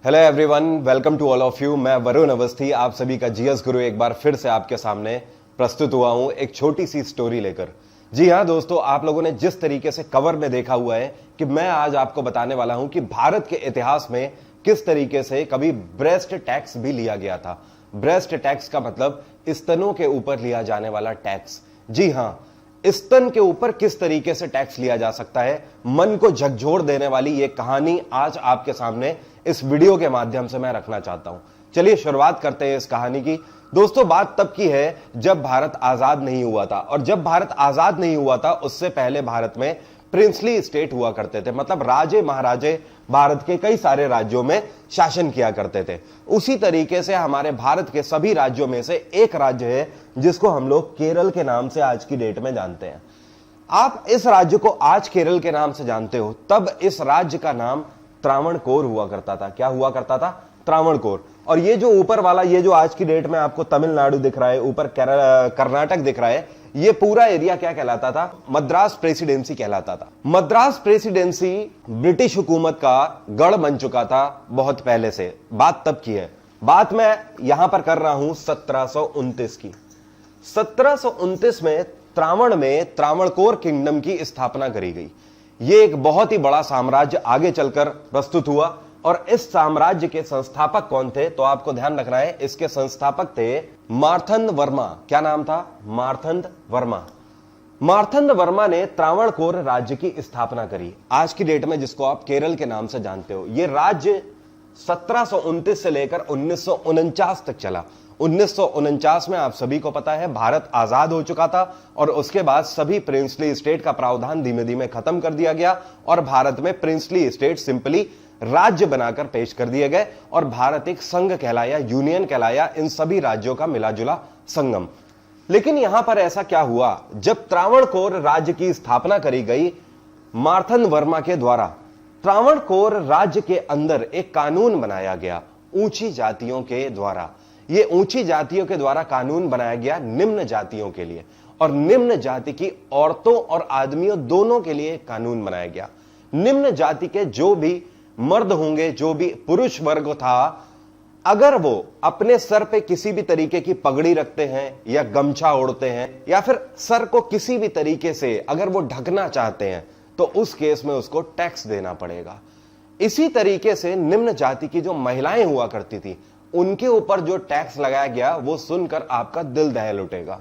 Hello everyone, welcome to all of you. मैं वरुण अवस्थी, आप सभी का जीएस गुरु एक बार फिर से आपके सामने प्रस्तुत हुआ हूं एक छोटी सी स्टोरी लेकर। जी हां दोस्तों, आप लोगों ने जिस तरीके से कवर में देखा हुआ है कि मैं आज आपको बताने वाला हूं कि भारत के इतिहास में किस तरीके से कभी ब्रेस्ट टैक्स भी लिया गया था। ब्रेस्ट टैक्स का मतलब स्तनों के ऊपर लिया जाने वाला टैक्स। जी हां, स्तन के ऊपर किस तरीके से टैक्स लिया जा सकता है, मन को झकझोर देने वाली यह कहानी आज आपके सामने इस वीडियो के माध्यम से मैं रखना चाहता हूं। चलिए शुरुआत करते हैं इस कहानी की। दोस्तों, बात तब की है जब भारत आजाद नहीं हुआ था, और जब भारत आजाद नहीं हुआ था उससे पहले भारत में प्रिंसली स्टेट हुआ करते थे, मतलब राजे महाराजे भारत के कई सारे राज्यों में शासन किया करते थे। उसी तरीके से हमारे भारत के सभी राज्यों में से एक राज्य है जिसको हम लोग केरल के नाम से आज की डेट में जानते हैं। आप इस राज्य को आज केरल के नाम से जानते हो, तब इस राज्य का नाम त्रावणकोर हुआ करता था। क्या हुआ करता था? त्रावणकोर। और ये जो ऊपर वाला, ये जो आज की डेट में आपको तमिलनाडु दिख रहा है, ऊपर कर्नाटक दिख रहा है, ये पूरा एरिया क्या कहलाता था? मद्रास प्रेसिडेंसी कहलाता था। मद्रास प्रेसिडेंसी ब्रिटिश हुकूमत का गढ़ बन चुका था बहुत पहले से। बात तब की है, बात मैं यहां पर कर रहा हूं 1729 की। 1729 में त्रावणकोर किंगडम की स्थापना करी गई। यह एक बहुत ही बड़ा साम्राज्य आगे चलकर प्रस्तुत हुआ। और इस साम्राज्य के संस्थापक कौन थे? तो आपको ध्यान रखना है, इसके संस्थापक थे मार्तंड वर्मा। क्या नाम था? मार्तंड वर्मा। मार्तंड वर्मा ने त्रावणकोर राज्य की स्थापना करी, आज की डेट में जिसको आप केरल के नाम से जानते हो। यह राज्य 1729 से लेकर 1949 तक चला। 1949 में आप सभी को पता है भारत आजाद हो चुका था, और उसके बाद सभी प्रिंसली स्टेट का प्रावधान धीमे धीमे खत्म कर दिया गया, और भारत में प्रिंसली स्टेट सिंपली राज्य बनाकर पेश कर दिए गए, और भारत एक संघ कहलाया, यूनियन कहलाया, इन सभी राज्यों का मिलाजुला संगम। लेकिन यहां पर ऐसा क्या हुआ, जब त्रावणकोर राज्य की स्थापना करी गई मार्तंड वर्मा के द्वारा, त्रावणकोर राज्य के अंदर एक कानून बनाया गया ऊंची जातियों के द्वारा। यह ऊंची जातियों के द्वारा कानून बनाया गया निम्न जातियों के लिए, और निम्न जाति की औरतों और आदमियों दोनों के लिए कानून बनाया गया। निम्न जाति के जो भी मर्द होंगे, जो भी पुरुष वर्ग था, अगर वो अपने सर पे किसी भी तरीके की पगड़ी रखते हैं या गमछा ओढ़ते हैं, या फिर सर को किसी भी तरीके से अगर वो ढकना चाहते हैं, तो उस केस में उसको टैक्स देना पड़ेगा। इसी तरीके से निम्न जाति की जो महिलाएं हुआ करती थी, उनके ऊपर जो टैक्स लगाया गया वो सुनकर आपका दिल दहल उठेगा।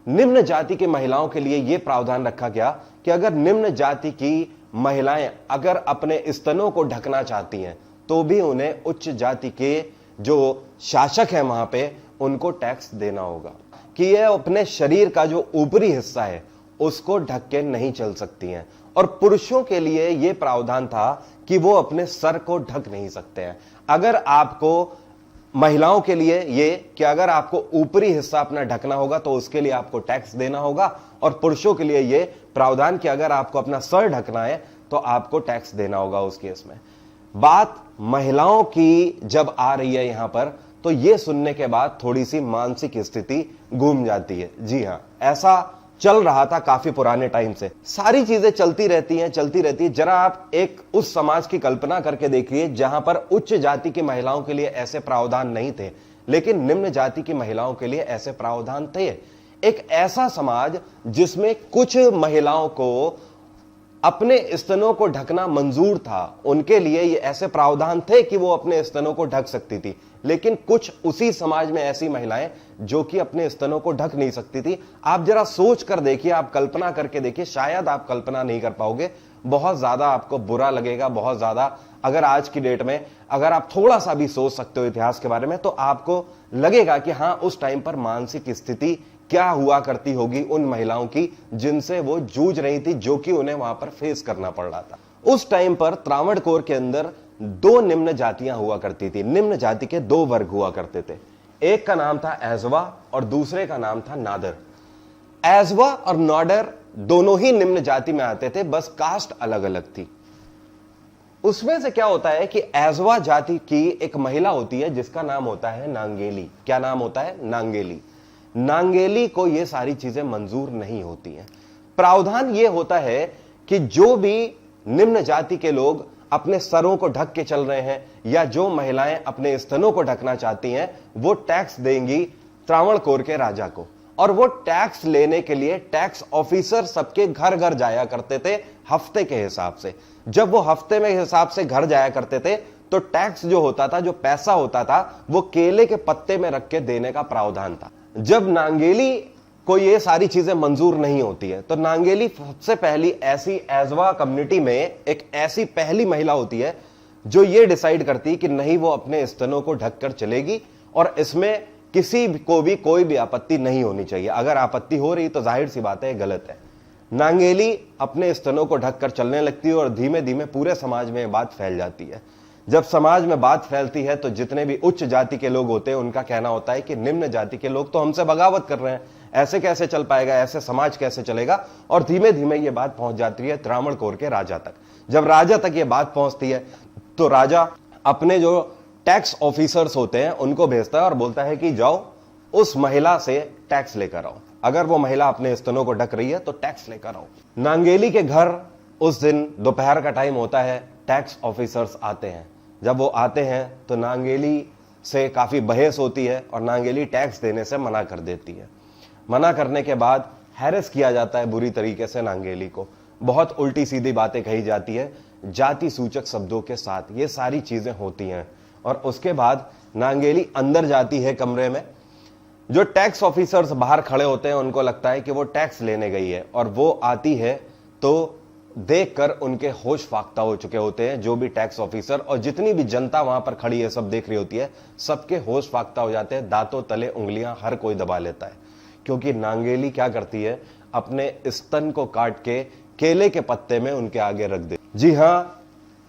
निम्न जाति की महिलाओं के लिए यह प्रावधान रखा गया कि अगर निम्न जाति की महिलाएं अगर अपने स्तनों को ढकना चाहती हैं, तो भी उन्हें उच्च जाति के जो शासक हैं वहां पे, उनको टैक्स देना होगा कि यह अपने शरीर का जो ऊपरी हिस्सा है उसको ढक के नहीं चल सकती हैं। और पुरुषों के लिए यह प्रावधान था कि वो अपने सर को ढक नहीं सकते हैं। अगर आपको, महिलाओं के लिए ये कि अगर आपको ऊपरी हिस्सा अपना ढकना होगा तो उसके लिए आपको टैक्स देना होगा, और पुरुषों के लिए ये प्रावधान कि अगर आपको अपना सर ढकना है तो आपको टैक्स देना होगा उस केस में। बात महिलाओं की जब आ रही है यहां पर, तो ये सुनने के बाद थोड़ी सी मानसिक स्थिति घूम जाती है। जी हां, ऐसा चल रहा था काफी पुराने टाइम से। सारी चीजें चलती रहती हैं। जरा आप एक उस समाज की कल्पना करके देखिए जहां पर उच्च जाति की महिलाओं के लिए ऐसे प्रावधान नहीं थे, लेकिन निम्न जाति की महिलाओं के लिए ऐसे प्रावधान थे। एक ऐसा समाज जिसमें कुछ महिलाओं को अपने स्तनों को ढकना मंजूर था, उनके लिए ये ऐसे प्रावधान थे कि वो अपने स्तनों को ढक सकती थी। लेकिन कुछ उसी समाज में ऐसी महिलाएं जो कि अपने स्तनों को ढक नहीं सकती थी। आप जरा सोच कर देखिए, आप कल्पना करके देखिए, शायद आप कल्पना नहीं कर पाओगे, बहुत ज्यादा आपको बुरा लगेगा, बहुत ज्यादा। अगर आज की डेट में अगर आप थोड़ा सा भी सोच सकते हो इतिहास के बारे में, तो आपको लगेगा कि हाँ, उस टाइम पर मानसिक स्थिति क्या हुआ करती होगी उन महिलाओं की जिनसे वो जूझ रही थी, जो कि उन्हें वहां पर फेस करना पड़ रहा था। उस टाइम पर त्रावणकोर के अंदर दो निम्न जातियां हुआ करती थी। निम्न जाति के दो वर्ग हुआ करते थे, एक का नाम था एजवा और दूसरे का नाम था नादर। एजवा और नादर दोनों ही निम्न जाति में आते थे, बस कास्ट अलग अलग थी। उसमें से क्या होता है कि एजवा जाति की एक महिला होती है जिसका नाम होता है नांगेली। क्या नाम होता है? नांगेली। नांगेली को ये सारी चीजें मंजूर नहीं होती हैं। प्रावधान ये होता है कि जो भी निम्न जाति के लोग अपने सरों को ढक के चल रहे हैं या जो महिलाएं अपने स्तनों को ढकना चाहती हैं, वो टैक्स देंगी त्रावणकोर के राजा को। और वो टैक्स लेने के लिए टैक्स ऑफिसर सबके घर घर जाया करते थे हफ्ते के हिसाब से। जब वो हफ्ते में हिसाब से घर जाया करते थे तो टैक्स जो होता था, जो पैसा होता था, वो केले के पत्ते में रख के देने का प्रावधान था। जब नांगेली को ये सारी चीजें मंजूर नहीं होती है तो नांगेली सबसे पहली ऐसी एजवा कम्युनिटी में एक ऐसी पहली महिला होती है जो ये डिसाइड करती कि नहीं, वो अपने स्तनों को ढककर चलेगी और इसमें किसी को भी कोई भी आपत्ति नहीं होनी चाहिए। अगर आपत्ति हो रही तो जाहिर सी बात है गलत है। नांगेली अपने स्तनों को ढककर चलने लगती है और धीमे धीमे पूरे समाज में ये बात फैल जाती है। जब समाज में बात फैलती है तो जितने भी उच्च जाति के लोग होते हैं उनका कहना होता है कि निम्न जाति के लोग तो हमसे बगावत कर रहे हैं, ऐसे कैसे चल पाएगा, ऐसे समाज कैसे चलेगा। और धीमे धीमे ये बात पहुंच जाती है त्रावणकोर के राजा तक। जब राजा तक ये बात पहुंचती है तो राजा अपने जो टैक्स ऑफिसर्स होते हैं उनको भेजता है और बोलता है कि जाओ उस महिला से टैक्स लेकर आओ, अगर वो महिला अपने स्तनों को ढक रही है तो टैक्स लेकर आओ। नांगेली के घर उस दिन दोपहर का टाइम होता है, टैक्स ऑफिसर्स आते हैं। जब वो आते हैं तो नांगेली से काफी बहस होती है और नांगेली टैक्स देने से मना कर देती है। मना करने के बाद हैरेस किया जाता है बुरी तरीके से नांगेली को, बहुत उल्टी सीधी बातें कही जाती है जाति सूचक शब्दों के साथ, ये सारी चीजें होती हैं। और उसके बाद नांगेली अंदर जाती है कमरे में। जो टैक्स ऑफिसर्स बाहर खड़े होते हैं उनको लगता है कि वो टैक्स लेने गई है और वो आती है तो देखकर उनके होश फाख्ता हो चुके होते हैं जो भी टैक्स ऑफिसर और जितनी भी जनता वहां पर खड़ी है, सब देख रही होती है, सबके होश फाख्ता हो जाते हैं, दांतों तले उंगलियां हर कोई दबा लेता है। क्योंकि नांगेली क्या करती है, अपने स्तन को काट के केले के पत्ते में उनके आगे रख दे। जी हां,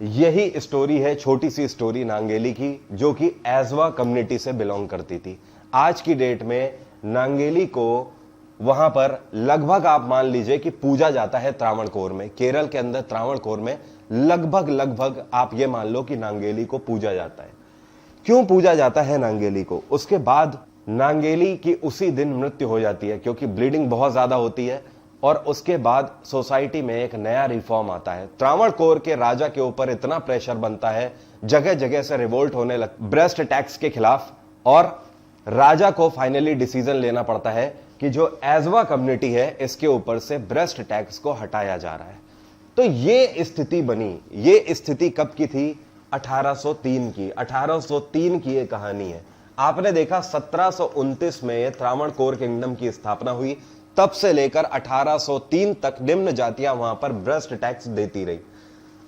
यही स्टोरी है, छोटी सी स्टोरी नांगेली की, जो कि एजवा कम्युनिटी से बिलोंग करती थी। आज की डेट में नांगेली को वहां पर लगभग आप मान लीजिए कि पूजा जाता है त्रावणकोर में, केरल के अंदर त्रावणकोर में लगभग आप ये मान लो कि नांगेली को पूजा जाता है। क्यों पूजा जाता है नांगेली को? उसके बाद नांगेली की उसी दिन मृत्यु हो जाती है क्योंकि ब्लीडिंग बहुत ज्यादा होती है। और उसके बाद सोसाइटी में एक नया रिफॉर्म आता है। त्रावणकोर के राजा के ऊपर इतना प्रेशर बनता है, जगह जगह से रिवोल्ट होने लग ब्रेस्ट टैक्स के खिलाफ, और राजा को फाइनली डिसीजन लेना पड़ता है कि जो एजवा कम्युनिटी है इसके ऊपर से ब्रेस्ट टैक्स को हटाया जा रहा है। तो ये स्थिति बनी। ये स्थिति कब की थी? 1803 की। 1803 की ये कहानी है। आपने देखा 1729 में त्रावणकोर किंगडम की स्थापना हुई, तब से लेकर 1803 तक निम्न जातियां वहां पर ब्रेस्ट टैक्स देती रही।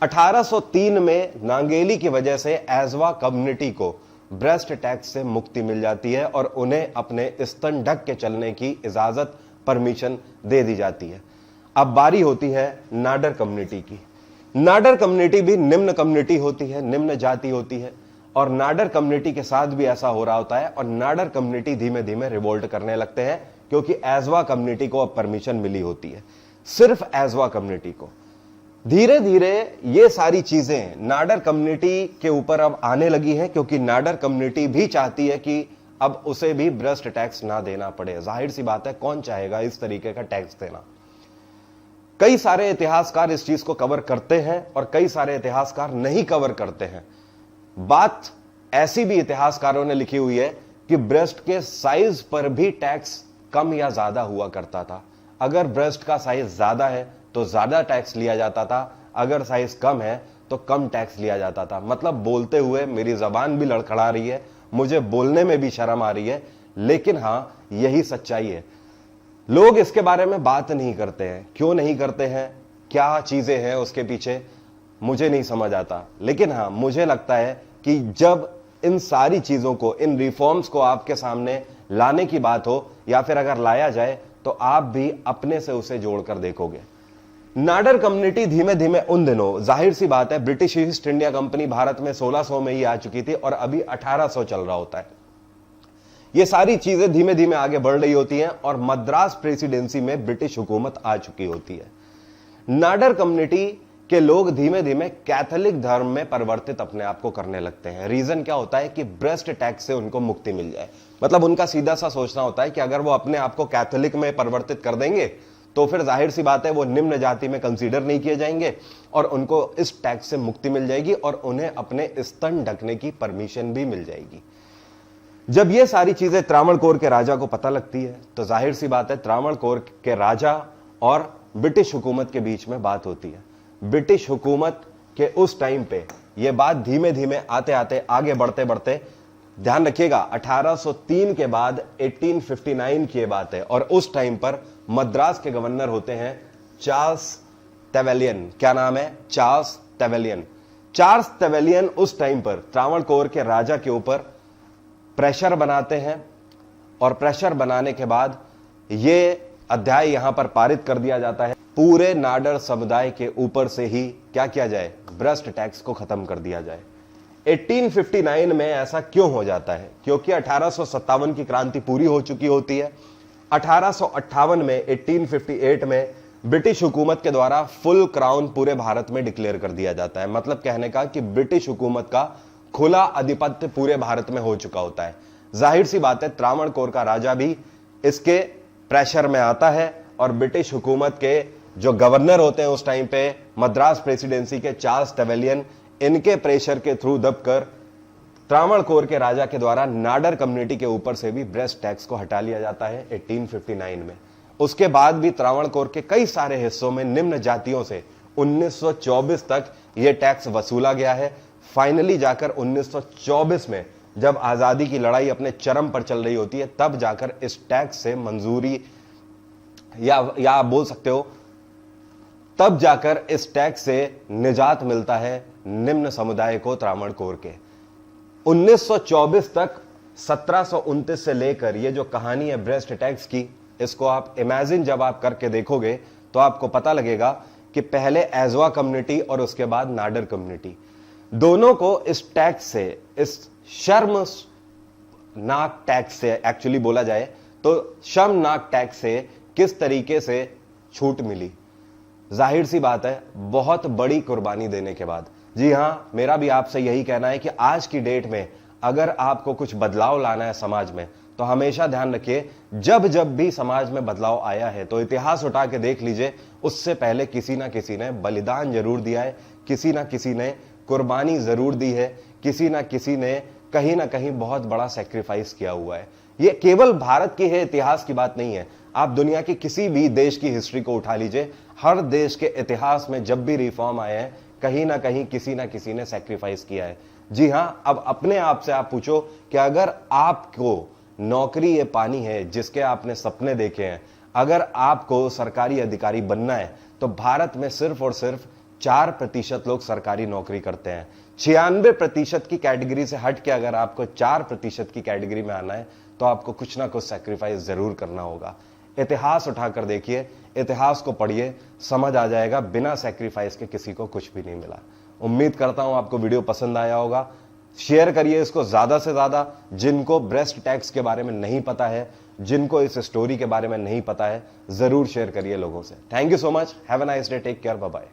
1803 में नांगेली की वजह से एजवा कम्युनिटी को ब्रेस्ट टैक्स से मुक्ति मिल जाती है और उन्हें अपने स्तन ढक के चलने की इजाजत, परमिशन दे दी जाती है। अब बारी होती है नाडर कम्युनिटी की। नाडर कम्युनिटी भी निम्न कम्युनिटी होती है, निम्न जाति होती है, और नाडर कम्युनिटी के साथ भी ऐसा हो रहा होता है। और नाडर कम्युनिटी धीमे धीमे रिवोल्ट करने लगते हैं क्योंकि एजवा कम्युनिटी को अब परमिशन मिली होती है, सिर्फ एजवा कम्युनिटी को। धीरे धीरे ये सारी चीजें नाडर कम्युनिटी के ऊपर अब आने लगी हैं क्योंकि नाडर कम्युनिटी भी चाहती है कि अब उसे भी ब्रेस्ट टैक्स ना देना पड़े। जाहिर सी बात है, कौन चाहेगा इस तरीके का टैक्स देना। कई सारे इतिहासकार इस चीज को कवर करते हैं और कई सारे इतिहासकार नहीं कवर करते हैं। बात ऐसी भी इतिहासकारों ने लिखी हुई है कि ब्रेस्ट के साइज पर भी टैक्स कम या ज्यादा हुआ करता था। अगर ब्रेस्ट का साइज ज्यादा है तो ज्यादा टैक्स लिया जाता था, अगर साइज कम है तो कम टैक्स लिया जाता था। मतलब बोलते हुए मेरी जबान भी लड़खड़ा रही है, मुझे बोलने में भी शर्म आ रही है, लेकिन हां यही सच्चाई है। लोग इसके बारे में बात नहीं करते हैं। क्यों नहीं करते हैं? क्या चीजें हैं उसके पीछे, मुझे नहीं समझ आता। लेकिन हां, मुझे लगता है कि जब इन सारी चीजों को, इन रिफॉर्म्स को आपके सामने लाने की बात हो, या फिर अगर लाया जाए तो आप भी अपने से उसे जोड़कर देखोगे। नाडर कम्युनिटी धीमे धीमे उन दिनों, जाहिर सी बात है, British east India company Bharat में 1600 में ही आ चुकी थी और अभी 1800 चल रहा होता है। ये सारी चीजें धीमे धीमे आगे बढ़ रही होती हैं और मद्रास प्रेसिडेंसी में ब्रिटिश हुकूमत आ चुकी होती है। नाडर कम्युनिटी के लोग धीमे धीमे कैथोलिक धर्म में परिवर्तित अपने आप को करने लगते हैं। रीजन क्या होता है कि ब्रेस्ट टैक्स से उनको मुक्ति मिल जाए। मतलब उनका सीधा सा सोचना होता है कि अगर वो अपने आप को कैथोलिक में परिवर्तित कर देंगे तो फिर जाहिर सी बात है वो निम्न जाति में कंसीडर नहीं किए जाएंगे और उनको इस टैक्स से मुक्ति मिल जाएगी और उन्हें अपने स्तन ढकने की परमिशन भी मिल जाएगी। जब ये सारी चीजें त्रावणकोर के राजा को पता लगती है तो जाहिर सी बात है त्रावणकोर के राजा और ब्रिटिश हुकूमत के बीच में बात होती है। ब्रिटिश हुकूमत के उस टाइम पे ये बात धीमे धीमे आते आते आगे बढ़ते बढ़ते, ध्यान रखिएगा 1803 के बाद 1859 की बात है और उस टाइम पर मद्रास के गवर्नर होते हैं चार्ल्स टेवेलियन। क्या नाम है? चार्ल्स टेवेलियन। चार्ल्स टेवेलियन उस टाइम पर त्रावणकोर के राजा के ऊपर प्रेशर बनाते हैं और प्रेशर बनाने के बाद यह अध्याय यहां पर पारित कर दिया जाता है, पूरे नाडर समुदाय के ऊपर से ही क्या किया जाए? भ्रष्ट टैक्स को खत्म कर दिया जाए। 1859 में ऐसा क्यों हो जाता है? क्योंकि 1857 की क्रांति पूरी हो चुकी होती है। 1858 में 1858 में ब्रिटिश हुकूमत के द्वारा फुल क्राउन पूरे भारत में डिक्लेयर कर दिया जाता है। मतलब कहने का कि ब्रिटिश हुकूमत का खुला आधिपत्य पूरे भारत में हो चुका होता है। जाहिर सी बात है त्रावणकोर का राजा भी इसके प्रेशर में आता है और ब्रिटिश हुकूमत के जो गवर्नर होते हैं उस टाइम पे मद्रास प्रेसिडेंसी के चार्ल्स टेवेलियन, इनके प्रेशर के थ्रू दबकर त्रावणकोर के राजा के द्वारा नाडर कम्युनिटी के ऊपर से भी भ्रष्ट टैक्स को हटा लिया जाता है 1859 में। उसके बाद भी त्रावणकोर के कई सारे हिस्सों में निम्न जातियों से 1924 तक यह टैक्स वसूला गया है। फाइनली जाकर 1924 में जब आजादी की लड़ाई अपने चरम पर चल रही होती है तब जाकर इस टैक्स से मंजूरी या आप बोल सकते हो तब जाकर इस टैक्स से निजात मिलता है निम्न समुदाय को त्रावणकोर के। 1924 तक 1729 से लेकर ये जो कहानी है भ्रष्ट टैक्स की, इसको आप इमेजिन जब आप करके देखोगे तो आपको पता लगेगा कि पहले एजवा कम्युनिटी और उसके बाद नाडर कम्युनिटी, दोनों को इस टैक्स से, इस शर्मनाक टैक्स से एक्चुअली बोला जाए तो शर्मनाक टैक्स से किस तरीके से छूट मिली। जाहिर सी बात है बहुत बड़ी कुर्बानी देने के बाद। जी हां, मेरा भी आपसे यही कहना है कि आज की डेट में अगर आपको कुछ बदलाव लाना है समाज में तो हमेशा ध्यान रखिए जब जब भी समाज में बदलाव आया है तो इतिहास उठा के देख लीजिए, उससे पहले किसी ना किसी ने बलिदान जरूर दिया है, किसी ना किसी ने कुर्बानी जरूर दी है, किसी ना किसी ने कहीं ना कहीं बहुत बड़ा सैक्रिफाइस किया हुआ है। ये केवल भारत की है इतिहास की बात नहीं है, आप दुनिया की किसी भी देश की हिस्ट्री को उठा लीजिए, हर देश के इतिहास में जब भी रिफॉर्म आए हैं कहीं ना कहीं किसी ना किसी ने सैक्रिफाइस किया है। जी हां, अब अपने आप से आप पूछो कि अगर आपको नौकरी ये पानी है जिसके आपने सपने देखे हैं, अगर आपको सरकारी अधिकारी बनना है तो भारत में सिर्फ और सिर्फ 4% लोग सरकारी नौकरी करते हैं। 96% की कैटेगरी से हट के अगर आपको 4% की कैटेगरी में आना है तो आपको कुछ ना कुछ सैक्रिफाइस जरूर करना होगा। इतिहास उठाकर देखिए, इतिहास को पढ़िए, समझ आ जाएगा बिना सैक्रिफाइस के किसी को कुछ भी नहीं मिला। उम्मीद करता हूं आपको वीडियो पसंद आया होगा। शेयर करिए इसको ज्यादा से ज्यादा, जिनको भ्रष्ट टैक्स के बारे में नहीं पता है, जिनको इस स्टोरी के बारे में नहीं पता है, जरूर शेयर करिए लोगों से। Thank you so much, have a nice day, take care, bye bye.